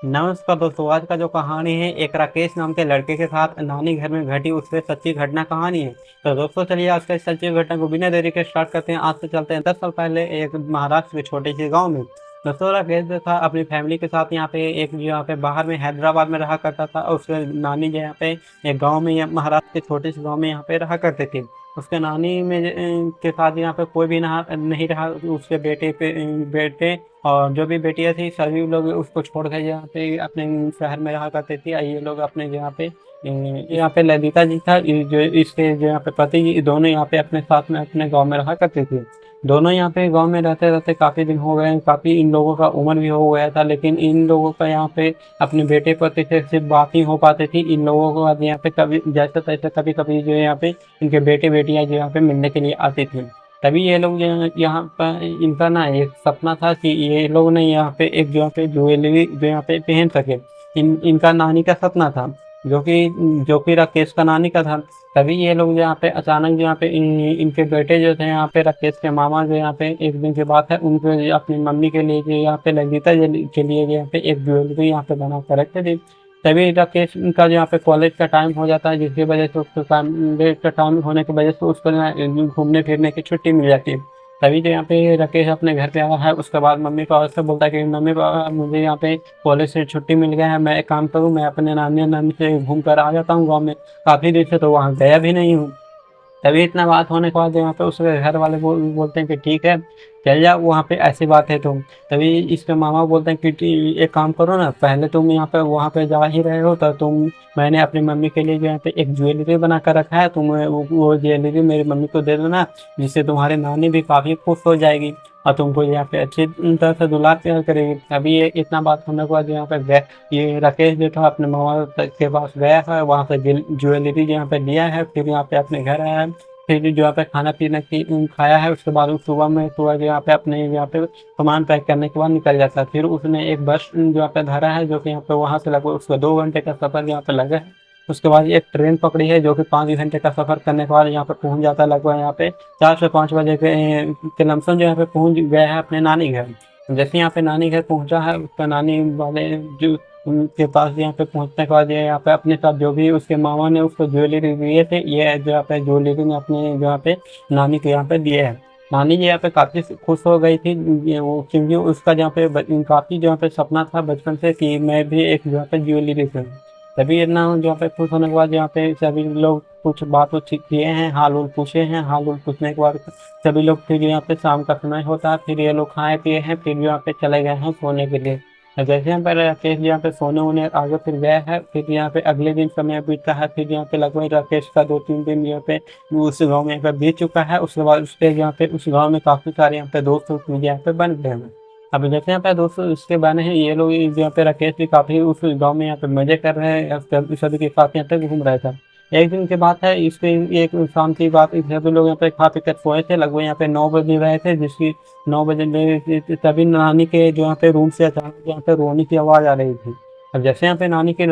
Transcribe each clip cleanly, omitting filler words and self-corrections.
नमस्कार दोस्तों, आज का जो कहानी है एक राकेश नाम के लड़के के साथ नानी घर में घटी उससे सच्ची घटना कहानी है। तो दोस्तों चलिए आज का इस सच्ची घटना को बिना देरी के स्टार्ट करते हैं। आज से चलते हैं 10 साल पहले एक महाराष्ट्र के छोटे से गांव में। दोस्तों राकेश जो था अपनी फैमिली के साथ यहाँ पे एक यहाँ पे बाहर में हैदराबाद में रहा करता था और उसके नानी जो यहाँ पे एक गाँव में महाराष्ट्र के छोटे से गाँव में यहाँ पे रहा करते थे। उसके नानी में के साथ यहाँ पे कोई भी नहीं रहा। उसके बेटे और जो भी बेटियां थी सभी लोग उसको छोड़ कर यहाँ पे अपने शहर में रहा करते थे। ये लोग अपने यहाँ पे ललिता जी था जो इसके जो यहाँ पे पति जी दोनों यहाँ पे अपने साथ में अपने गांव में रहा करते थे। दोनों यहाँ पे गांव में रहते रहते काफी दिन हो गए, काफी इन लोगों का उम्र भी हो गया था, लेकिन इन लोगों का यहाँ पे अपने बेटे पति से सिर्फ बात ही हो पाती थी। इन लोगों को अब यहाँ पे कभी जैसे तैसे कभी कभी जो है यहाँ पे इनके बेटे बेटियां जो यहाँ पे मिलने के लिए आती थी। तभी ये लोग यहाँ पर इनका ना एक सपना था कि ये लोग ने यहाँ पे एक जो यहाँ पे ज्वेलरी जो यहाँ पे पहन सके। इनका नानी का सपना था, जो कि राकेश का नानी का था। तभी ये लोग यहाँ पे अचानक जो यहाँ पे इनके बेटे जो थे यहाँ पे राकेश के मामा जो यहाँ पे एक दिन की बात है उनको अपनी मम्मी के लिए जो यहाँ पे ललिता जी के लिए यहाँ पे एक ज्वेलरी यहाँ पे बना कर रखे थे। तभी राकेश का जो यहाँ पे कॉलेज का टाइम हो जाता है, जिसकी वजह से उसको कॉलेज का टाइम होने की वजह से उसको ना घूमने फिरने की छुट्टी मिल जाती है। तभी जो यहाँ पे राकेश अपने घर पे आया है, उसके बाद मम्मी पापा से बोलता है कि मम्मी पापा मुझे यहाँ पे कॉलेज से छुट्टी मिल गया है, मैं एक काम करूँ, मैं अपने नानी नानी से घूम कर आ जाता हूँ गाँव में। काफ़ी दिन से तो वहाँ गया भी नहीं हूँ। तभी इतना बात होने के बाद यहाँ पे उसके घर वाले बोलते हैं कि ठीक है चल जाओ वहाँ पे, ऐसी बात है तो। तभी इसके मामा बोलते हैं कि एक काम करो ना, पहले तुम यहाँ पे वहाँ पे जा ही रहे हो तो मैंने अपनी मम्मी के लिए जो यहाँ पे एक ज्वेलरी बना कर रखा है, तुम वो ज्वेलरी मेरी मम्मी को दे देना, जिससे तुम्हारी नानी भी काफ़ी खुश हो जाएगी और तुमको यहाँ पे अच्छी तरह से दुलार प्यार करेगी। अभी ये इतना बात होने के बाद यहाँ पे ये राकेश जो था अपने मामा के पास गया है, वहाँ से ज्वेलरी यहाँ पे लिया है, फिर यहाँ पे अपने घर आया है, फिर जो यहाँ पे खाना पीना की खाया है। उसके बाद सुबह जो यहाँ पे अपने यहाँ पे सामान पैक करने के बाद निकल जाता है। फिर उसने एक बस जो यहाँ पे धरा है, जो कि यहाँ पे वहाँ से लगभग उसको 2 घंटे का सफर यहाँ पे लगा है। उसके बाद एक ट्रेन पकड़ी है जो कि 5 घंटे का सफर करने के बाद यहाँ पे पहुंच जाता है लगभग यहाँ पे 4 से 5 बजे के लमसम जो यहाँ पे पहुंच गया है अपने नानी घर। जैसे यहाँ पे नानी घर पहुंचा है, उसका नानी वाले जो उनके पास यहाँ पे पहुंचने के बाद ये यहाँ पे अपने साथ जो भी उसके मामा ने उसको ज्वेलरी दिए थे, ये जो यहाँ पे ज्वेलरी ने अपने जो यहाँ पे नानी को यहाँ पे दिए है। नानी जी यहाँ पे काफी खुश हो गई थी, वो क्योंकि उसका जहाँ पे काफी जो यहाँ पे सपना था बचपन से कि मैं भी एक जो यहाँ पे ज्वेलरी खरीदूं। तभी इतना यहाँ पे खुश होने के बाद यहाँ पे सभी लोग कुछ बात किए हैं, हाल उल पूछे हैं। हाल उल पूछने के बाद सभी लोग फिर यहाँ पे शाम का समय होता है, फिर ये लोग खाए पिए हैं, फिर यहाँ पे चले गए हैं सोने के लिए। जैसे यहाँ पे राकेश यहाँ पे सोने वोने आगे फिर गया है, फिर यहाँ पे अगले दिन समय बीतता है। फिर यहाँ पे लगभग राकेश का 2-3 दिन यहाँ पे उस गाँव में यहाँ पे बीत चुका है। उसके बाद उसके यहाँ पे उस गाँव में काफी सारे यहाँ पे दोस्त यहाँ पे बन गए हैं। अब जैसे यहाँ पे दोस्तों इसके बने हैं, ये लोग यहाँ पे राकेश भी काफी उस गांव में यहाँ पे मजे कर रहे हैं, सभी के साथ यहाँ पे घूम रहे थे। एक दिन की बात है, इसके एक शाम की बात, सभी लोग यहाँ पे खा पी कर सोए थे, लगभग यहाँ पे 9 बजे रहे थे, जिसकी 9 बजे तभी नानी के जो यहाँ पे रूम से अचानक यहाँ पे रोने की आवाज आ रही थी। अब जैसे यहाँ पे नानी के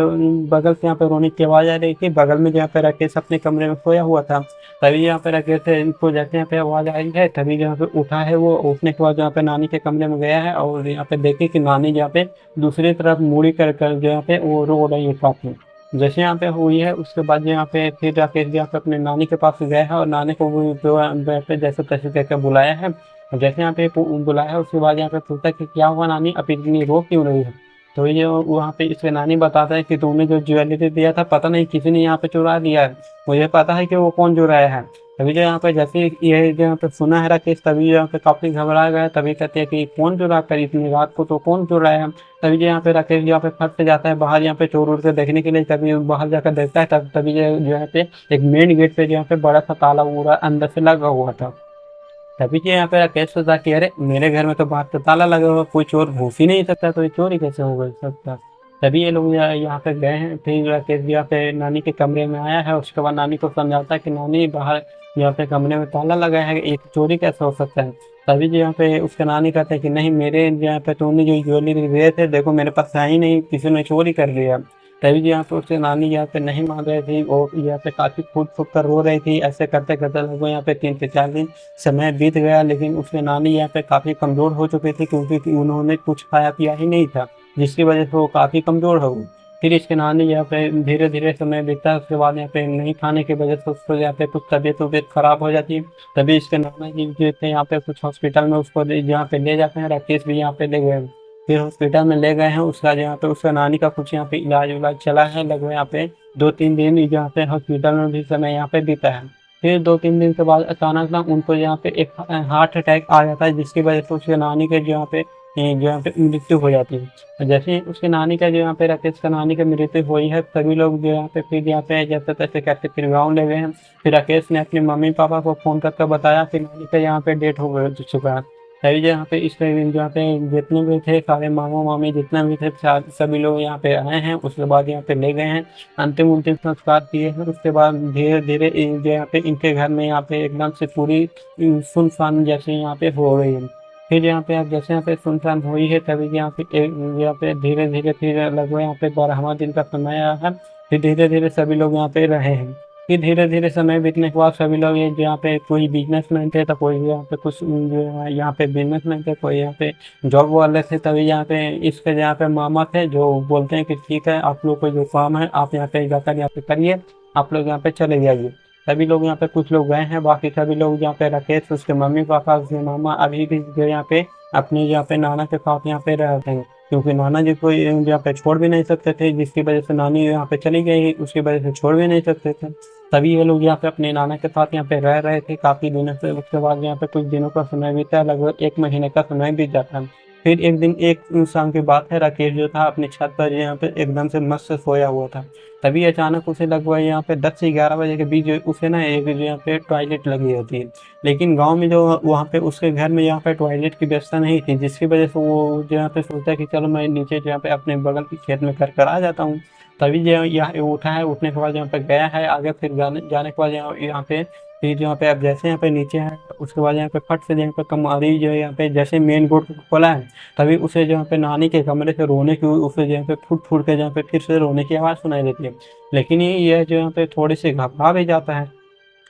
बगल से यहाँ पे रोने की आवाज आ रही थी, बगल में जो यहाँ पे राकेश अपने कमरे में सोया हुआ था। तभी यहाँ पे रखे थे इनको, जैसे यहाँ पे आवाज आई है तभी यहाँ पे उठा है। वो उठने के बाद यहाँ पे नानी के कमरे में गया है और यहाँ पे देखे कि नानी यहाँ पे दूसरी तरफ मुड़ी कर कर जो यहाँ पे वो रो रही है काफी। जैसे यहाँ पे हुई है उसके बाद यहाँ पे फिर राकेश यहाँ पे अपने नानी के पास गया है और नानी को वो जो यहाँ पे जैसे तैसे करके बुलाया है। और जैसे यहाँ पे बुलाया है उसके बाद यहाँ पे पूछता है कि क्या हुआ नानी, अब इतनी रो क्यों रही है। तो ये वहाँ पे इसके नानी बताता है कि तुमने जो ज्वेलरी दिया था पता नहीं किसी ने यहाँ पे चुरा लिया है, मुझे पता है कि वो कौन चुराया है। तभी जो यहाँ पे जैसे ये जो यहाँ पे सुना है राकेश, तभी यहाँ पे काफी घबरा गया। तभी कहते हैं कि कौन चुरा कर इतनी रात को, तो कौन चुराया है। तभी जो यहाँ पे राकेश यहाँ पे फट से जाता है बाहर यहाँ पे चोर उड़ के देखने के लिए। तभी बाहर जाकर देखता है तभी जो यहाँ पे एक मेन गेट पे जो यहाँ पे बड़ा सा ताला पूरा अंदर से लगा हुआ था। तभी जो यहाँ पे राकेश सोचा कि अरे मेरे घर में तो बाहर तो ताला लगा हुआ, कोई चोर घुस ही नहीं सकता, तो ये चोरी कैसे हो सकता। तभी ये लोग यहाँ पे गए हैं। फिर राकेश यहाँ पे नानी के कमरे में आया है, उसके बाद नानी को समझाता है कि नानी बाहर यहाँ पे कमरे में ताला लगा है, एक चोरी कैसे हो सकता है। तभी जो यहाँ पे उसके नानी कहते हैं कि नहीं, मेरे यहाँ पे तुमने जो ज्वेलरी दिए थे देखो मेरे पास है ही नहीं, किसी ने चोरी कर लिया। तभी जो यहाँ पे उसके नानी यहाँ पे नहीं मान रही थी और यहाँ पे काफी फूट फूट कर रो रही थी। ऐसे करते करते लगभग यहाँ पे 3 से 4 दिन समय बीत गया, लेकिन उसके नानी यहाँ पे काफी कमजोर हो चुकी थी, क्योंकि उन्होंने कुछ खाया पिया ही नहीं था। जिसकी वजह से वो काफ़ी कमज़ोर हो गई। फिर इसके नानी यहाँ पे धीरे धीरे समय बीता, उसके बाद यहाँ पे नहीं खाने की वजह से उसको यहाँ पे कुछ तबीयत वबीयत खराब हो जाती है। तभी इसके नाना जी जो थे यहाँ पे कुछ हॉस्पिटल में उसको यहाँ पे ले जाते हैं, राकेश भी यहाँ पे ले गए। फिर हॉस्पिटल में ले गए हैं, उसका यहाँ पे उसका नानी का कुछ यहाँ पे इलाज उलाज चला है, लगभग यहाँ पे 2-3 दिन यहाँ पे हॉस्पिटल में भी समय यहाँ पे बीता है। फिर 2-3 दिन के बाद अचानक ना उनको यहाँ पे एक हार्ट अटैक आ जाता है, जिसकी वजह से उसके नानी के जो यहाँ पे मृत्यु हो जाती है। जैसे ही उसके नानी का जो यहाँ पे राकेश का नानी की मृत्यु हुई है, सभी लोग जो यहाँ पे फिर यहाँ पे जैसे तैसे करके फिर गाँव ले गए हैं। फिर राकेश ने अपने मम्मी पापा को फोन करके बताया कि नानी का यहाँ पे डेथ हो चुका है। तभी जो यहाँ पे इस पे जो यहाँ पे जितने भी थे सारे मामा मामी जितने भी थे सभी लोग यहाँ पे आए हैं। उसके बाद यहाँ पे ले गए हैं, अंतिम अंतिम संस्कार किए हैं। उसके बाद धीरे धीरे जो यहाँ पे इनके घर में यहाँ पे एकदम से पूरी सुनसान जैसे यहाँ पे हो रही है। फिर यहाँ पे अब जैसे यहाँ पे सुनसान हुई है, तभी यहाँ पे यहाँ पे धीरे धीरे फिर लगभग यहाँ पे 12वां दिन का समय आया है। फिर धीरे धीरे सभी लोग यहाँ पे रहे हैं। फिर धीरे धीरे समय बीतने के बाद सभी लोग ये यहाँ पे कोई बिजनेसमैन थे, तो कोई यहाँ पे कुछ जो है यहाँ पे बिजनेसमैन थे, कोई यहाँ पे जॉब वाले थे। तभी यहाँ पे इसके यहाँ पे मामा थे जो बोलते हैं कि ठीक है, आप लोग को जो काम है आप यहाँ पे जाकर यहाँ पे करिए, आप लोग यहाँ पे चले जाइए। सभी लोग यहाँ पे कुछ लोग गए हैं, बाकी सभी लोग यहाँ पे राकेश, उसके मम्मी पापा, उसके मामा अभी भी जो यहाँ पे अपने यहाँ पे नाना के साथ यहाँ पे रहते हैं, क्योंकि नाना जी को यहाँ पे छोड़ भी नहीं सकते थे, जिसकी वजह से नानी यहाँ पे चली गई, उसकी वजह से छोड़ भी नहीं सकते थे। तभी ये लोग यहाँ पे अपने नाना के साथ यहाँ पे रह रहे थे काफी दिनों से। उसके बाद यहाँ पे कुछ दिनों का समय बीता, लगभग 1 महीने का समय बीत जाता है। फिर एक दिन एक शाम की बात है, राकेश जो था अपनी छत पर यहाँ पे एकदम से मस्त सोया हुआ था। तभी अचानक उसे लगभग यहाँ पे 10 से 11 बजे के बीच उसे ना एक जो यहाँ पे टॉयलेट लगी होती है। लेकिन गांव में जो वहाँ पे उसके घर में यहाँ पे टॉयलेट की व्यवस्था नहीं थी, जिसकी वजह से वो जो यहाँ पे सोचा कि चलो मैं नीचे जो यहाँ पे अपने बगल के खेत में कर आ जाता हूँ। तभी जो यहाँ उठा है, उठने के बाद यहाँ पे गया है आगे, फिर जाने के बाद यहाँ पे फिर यहाँ पे अब जैसे यहाँ पे नीचे है, उसके बाद यहाँ पे फट से यहाँ पे कमारी जो है यहाँ पे जैसे मेन गेट खोला है, तभी उसे जो यहाँ पे नानी के कमरे से रोने की उसे जो यहाँ पे फुट फुट के जहाँ पे फिर से रोने की आवाज़ सुनाई देती है। लेकिन ये जो यहाँ पे थोड़ी सी घबरा भी जाता है।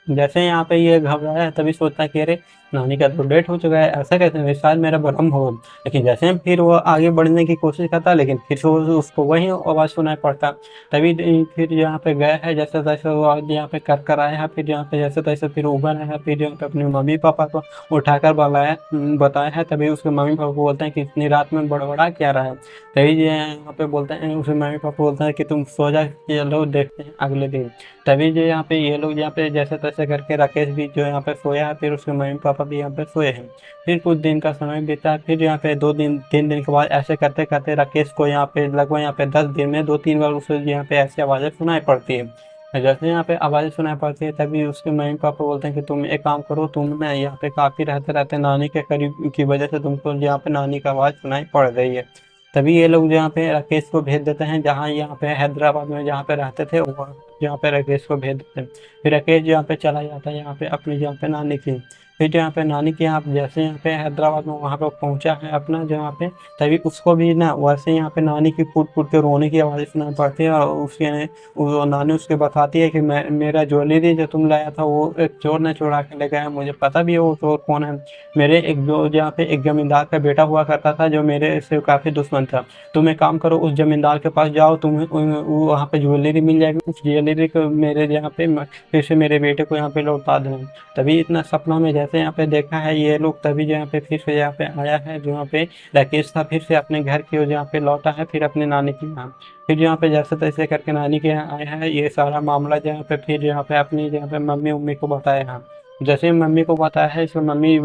जैसे यहाँ पे ये घबराया है, तभी सोचता है कि अरे नानी का तो डेथ हो चुका है, ऐसा कैसे है, शायद मेरा भ्रम हो। लेकिन जैसे फिर वो आगे बढ़ने की कोशिश करता, लेकिन फिर से उसको वही आवाज़ सुनाई पड़ता। तभी फिर यहाँ पे गया है, जैसे तैसे वो यहाँ पे कर आया है। फिर यहाँ पे जैसे तैसे फिर उबर है, फिर यहाँ पे अपने मम्मी पापा को उठाकर बताया है। तभी उसके मम्मी पापा बोलते हैं कि इतनी रात में बड़बड़ा क्या रहा है। तभी जो यहाँ पे बोलते हैं, उसके मम्मी पापा बोलते हैं कि तुम सो जा, चलो देखते हैं अगले दिन। तभी जो यहाँ पे ये लोग यहाँ पे जैसे तैसे करके राकेश भी जो यहाँ पे सोया है, फिर उसके मम्मी पापा भी यहाँ पे सोए हैं। फिर कुछ दिन का समय बीता, फिर यहाँ पे 2-3 दिन के बाद ऐसे करते करते राकेश को यहाँ पे लगभग यहाँ पे 10 दिन में 2-3 बार उसे यहाँ पे ऐसी आवाज़ें सुनाई पड़ती है। जैसे यहाँ पे आवाज़ें सुनाई पड़ती है, तभी उसके मम्मी पापा बोलते हैं कि तुम एक काम करो, तुम ना यहाँ पे काफ़ी रहते रहते नानी के करीब की वजह से तुमको यहाँ पे नानी का आवाज़ सुनाई पड़ रही है। तभी ये लोग यहाँ पे राकेश को भेज देते हैं, जहाँ यहाँ पे हैदराबाद में जहाँ पे रहते थे वहाँ यहाँ पे राकेश को भेज देते हैं। फिर राकेश यहाँ पे चला जाता है यहाँ पे अपनी यहाँ पे नानी की। फिर यहाँ पे नानी के यहाँ जैसे यहाँ पे हैदराबाद में वहाँ पे पहुँचा है अपना जहाँ पे, तभी उसको भी ना वैसे यहाँ पे नानी की फुट फुट के रोने की आवाज़ सुनाई पड़ती है। और उसके वो नानी उसके बताती है कि मेरा ज्वेलरी जो तुम लाया था वो एक चोर ने चुरा के ले गया है, मुझे पता भी है वो चोर कौन है। मेरे एक जो यहाँ पे एक जमींदार का बेटा हुआ करता था जो मेरे से काफ़ी दुश्मन था। तुम एक काम करो, उस जमींदार के पास जाओ, तुम्हें वहाँ पे ज्वेलरी मिल जाएगी, उस ज्वेलरी को मेरे यहाँ पे फिर से मेरे बेटे को यहाँ पे लौटा देना। तभी इतना सपना में जैसे यहाँ पे देखा है ये लोग, तभी जो यहाँ पे फिर से यहाँ पे आया है, जो यहाँ पे राकेश था फिर से अपने घर की ओर यहाँ पे लौटा है, फिर अपने नानी के यहाँ। फिर यहाँ पे जैसे तैसे करके नानी के यहाँ आया है, ये सारा मामला जहाँ पे फिर यहाँ पे अपनी जहाँ पे मम्मी उम्मी को बताया है। जैसे मम्मी को बताया है, इसके मम्मी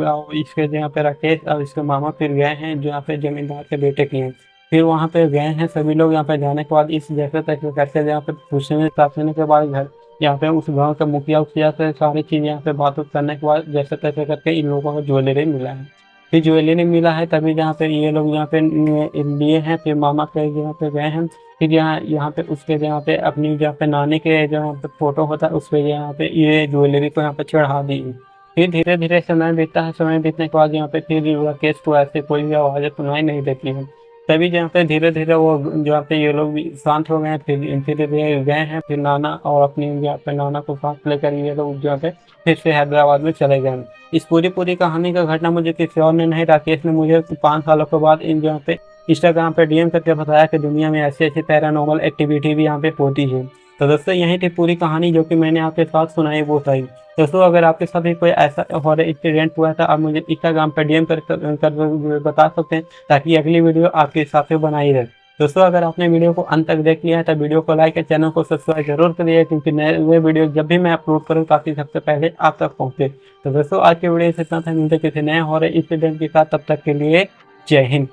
इसके जहाँ पे राकेश और इसके मामा फिर गए हैं जो यहाँ पे जमींदार के बेटे की हैं। फिर वहाँ पे गए हैं सभी लोग, यहाँ पे जाने के बाद इस जैसे तैसे करके यहाँ पे पूछने ताछने के बाद घर यहाँ पे उस गांव के मुखिया उखिया से सारी चीज़ यहाँ पे बात करने के बाद जैसे तैसे करके इन लोगों को ज्वेलरी मिला है। फिर ज्वेलरी मिला है, तभी जहाँ पे ये लोग यहाँ पे लिए हैं, फिर मामा के यहाँ पे गए हैं। फिर यहाँ यहाँ पे उसके यहाँ पे अपनी जहाँ पे नानी के जहाँ पे फोटो होता है उस पे यहाँ पे ये ज्वेलरी को यहाँ पे चढ़ा दी। फिर धीरे धीरे समय बीतता है, समय बीतने के बाद यहाँ पे फिर राकेश को ऐसे कोई भी आवाज़ें सुनाई नहीं देती है। तभी जहाँ पे धीरे धीरे वो जहाँ पे ये लोग भी शांत हो गए हैं, फिर धीरे धीरे गए हैं, फिर नाना और अपनी जहाँ पे नाना को साथ लेकर ये लोग जहाँ पे फिर से हैदराबाद में चले गए हैं। इस पूरी पूरी कहानी का घटना मुझे किसी और ने नहीं, राकेश ने मुझे 5 सालों के बाद इन जहाँ पे इंस्टाग्राम पे डीएम करके बताया कि दुनिया में ऐसी ऐसी पैरानॉर्मल एक्टिविटी भी यहाँ पे होती है। तो दोस्तों यही थी पूरी कहानी जो कि मैंने आपके साथ सुनाई वो सही। दोस्तों अगर आपके साथ भी कोई ऐसा हॉरर इंसिडेंट हुआ था, आप मुझे इंस्टाग्राम पर डीएम कर बता सकते हैं, ताकि अगली वीडियो आपके हिसाब से बनाई रहे। दोस्तों अगर आपने वीडियो को अंत तक देख लिया है तो वीडियो को लाइक और चैनल को सब्सक्राइब जरूर करिए, क्योंकि नए नए वीडियो जब भी मैं अपलोड करूँ काफी सबसे पहले आप तक पहुंचे। तो दोस्तों आज की वीडियो से इतना था, मिलते किसी नए हॉरर इंसिडेंट के साथ, तब तक के लिए जय हिंद।